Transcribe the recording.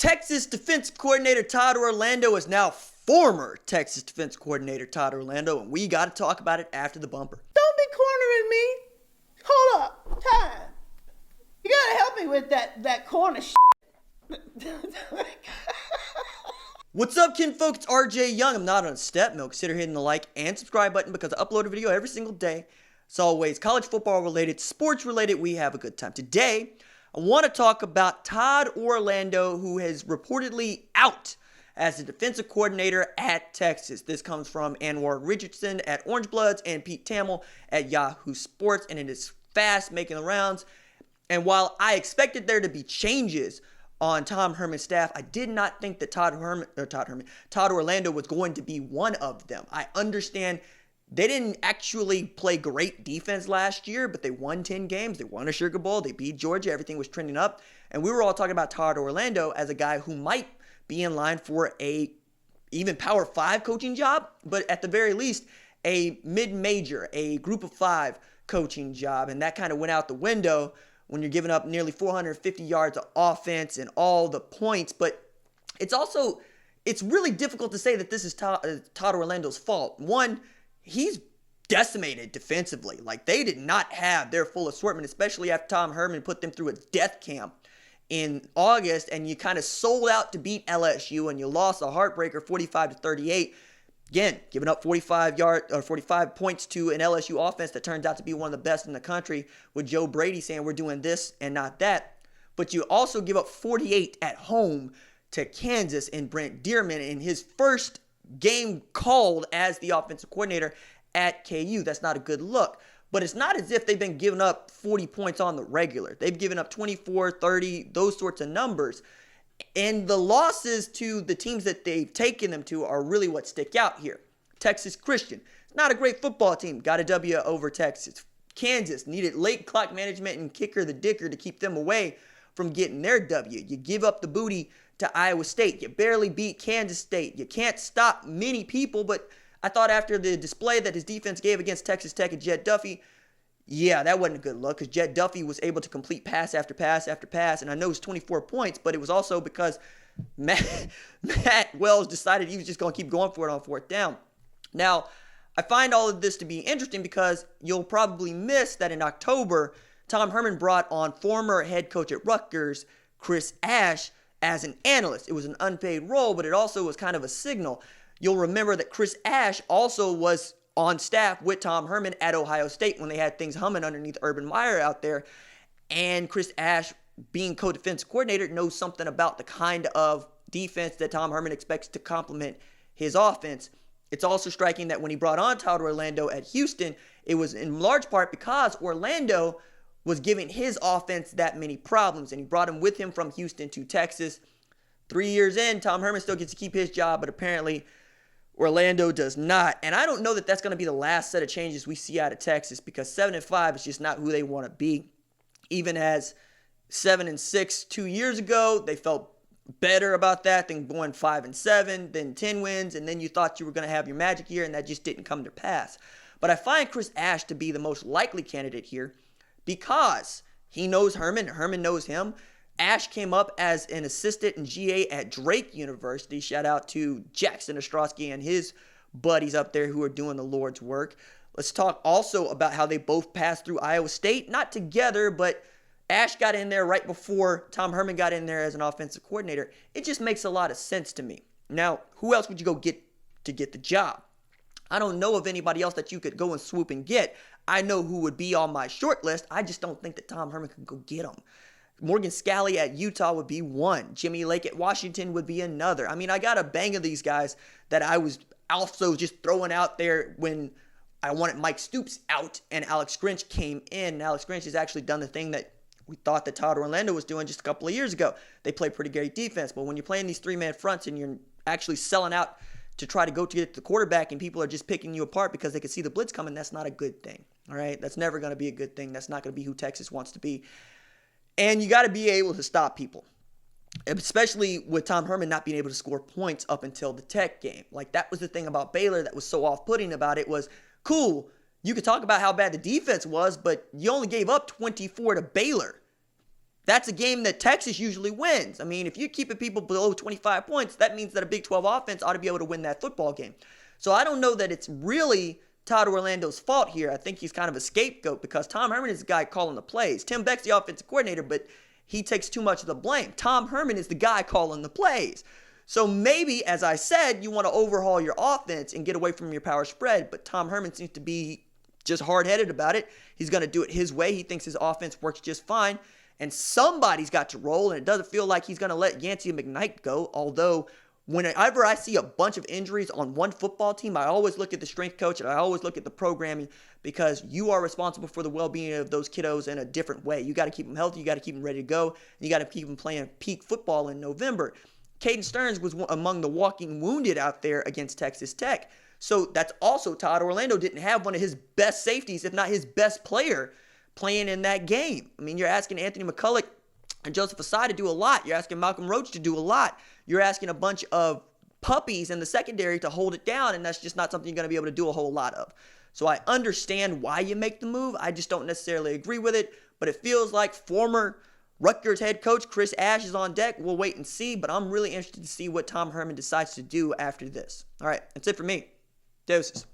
Texas defense coordinator Todd Orlando is now former Texas defense coordinator Todd Orlando, and we got to talk about it after the bumper. Don't be cornering me. Hold up. Time. You got to help me with that corner shit. What's up, kinfolk? It's RJ Young. I'm not on step milk. Consider hitting the like and subscribe button because I upload a video every single day. As always, college football related, sports related, we have a good time. Today, I want to talk about Todd Orlando, who is reportedly out as the defensive coordinator at Texas. This comes from Anwar Richardson at Orange Bloods and Pete Thamel at Yahoo Sports, and it is fast making the rounds. And while I expected there to be changes on Tom Herman's staff, I did not think that Todd Orlando was going to be one of them. I understand they didn't actually play great defense last year, but they won 10 games. They won a Sugar Bowl. They beat Georgia. Everything was trending up. And we were all talking about Todd Orlando as a guy who might be in line for a even Power 5 coaching job, but at the very least, a mid-major, a group of 5 coaching job. And that kind of went out the window when you're giving up nearly 450 yards of offense and all the points. But it's really difficult to say that this is Todd Orlando's fault. One, he's decimated defensively. Like, they did not have their full assortment, especially after Tom Herman put them through a death camp in August, and you kind of sold out to beat LSU, and you lost a heartbreaker 45-38. Again, giving up 45 points to an LSU offense that turns out to be one of the best in the country, with Joe Brady saying we're doing this and not that. But you also give up 48 at home to Kansas and Brent Dearman in his first game called as the offensive coordinator at KU. That's not a good look. But it's not as if they've been giving up 40 points on the regular. They've given up 24, 30, those sorts of numbers. And the losses to the teams that they've taken them to are really what stick out here. Texas Christian, it's not a great football team. Got a W over Texas. Kansas needed late clock management and kicker the dicker to keep them away from getting their W. You give up the booty to Iowa State. You barely beat Kansas State. You can't stop many people, but I thought after the display that his defense gave against Texas Tech and Jett Duffy, yeah, that wasn't a good look because Jett Duffy was able to complete pass after pass after pass, and I know it's 24 points, but it was also because Matt Wells decided he was just going to keep going for it on fourth down. Now, I find all of this to be interesting because you'll probably miss that in October, Tom Herman brought on former head coach at Rutgers, Chris Ash, as an analyst. It was an unpaid role, but it also was kind of a signal. You'll remember that Chris Ash also was on staff with Tom Herman at Ohio State when they had things humming underneath Urban Meyer out there. And Chris Ash, being co-defense coordinator, knows something about the kind of defense that Tom Herman expects to complement his offense. It's also striking that when he brought on Todd Orlando at Houston, it was in large part because Orlando was giving his offense that many problems, and he brought him with him from Houston to Texas. 3 years in, Tom Herman still gets to keep his job, but apparently Orlando does not. And I don't know that that's going to be the last set of changes we see out of Texas, because 7-5 is just not who they want to be. Even as 7-6 2 years ago, they felt better about that than going 5-7, then 10 wins, and then you thought you were going to have your magic year, and that just didn't come to pass. But I find Chris Ash to be the most likely candidate here because he knows Herman, Herman knows him. Ash came up as an assistant and GA at Drake University. Shout out to Jackson Ostrowski and his buddies up there who are doing the Lord's work. Let's talk also about how they both passed through Iowa State. Not together, but Ash got in there right before Tom Herman got in there as an offensive coordinator. It just makes a lot of sense to me. Now, who else would you go get to get the job? I don't know of anybody else that you could go and swoop and get. I know who would be on my short list. I just don't think that Tom Herman could go get them. Morgan Scalley at Utah would be one. Jimmy Lake at Washington would be another. I mean, I got a bang of these guys that I was also just throwing out there when I wanted Mike Stoops out and Alex Grinch came in. Alex Grinch has actually done the thing that we thought that Todd Orlando was doing just a couple of years ago. They play pretty great defense, but when you're playing these three-man fronts and you're actually selling out to try to go to get the quarterback and people are just picking you apart because they can see the blitz coming, that's not a good thing, all right? That's never going to be a good thing. That's not going to be who Texas wants to be. And you got to be able to stop people, especially with Tom Herman not being able to score points up until the Tech game. Like, that was the thing about Baylor that was so off-putting about it was, cool, you could talk about how bad the defense was, but you only gave up 24 to Baylor. That's a game that Texas usually wins. I mean, if you're keeping people below 25 points, that means that a Big 12 offense ought to be able to win that football game. So I don't know that it's really Todd Orlando's fault here. I think he's kind of a scapegoat because Tom Herman is the guy calling the plays. Tim Beck's the offensive coordinator, but he takes too much of the blame. Tom Herman is the guy calling the plays. So maybe, as I said, you want to overhaul your offense and get away from your power spread, but Tom Herman seems to be just hard-headed about it. He's going to do it his way. He thinks his offense works just fine, and somebody's got to roll, and it doesn't feel like he's going to let Yancey and McKnight go, although whenever I see a bunch of injuries on one football team, I always look at the strength coach and I always look at the programming because you are responsible for the well-being of those kiddos in a different way. You got to keep them healthy. You got to keep them ready to go. And you got to keep them playing peak football in November. Caden Stearns was among the walking wounded out there against Texas Tech. So that's also Todd Orlando didn't have one of his best safeties, if not his best player, playing in that game. I mean, you're asking Anthony McCulloch and Joseph Asai to do a lot. You're asking Malcolm Roach to do a lot. You're asking a bunch of puppies in the secondary to hold it down, and that's just not something you're going to be able to do a whole lot of. So I understand why you make the move. I just don't necessarily agree with it, but it feels like former Rutgers head coach Chris Ash is on deck. We'll wait and see, but I'm really interested to see what Tom Herman decides to do after this. All right, that's it for me. Deuces.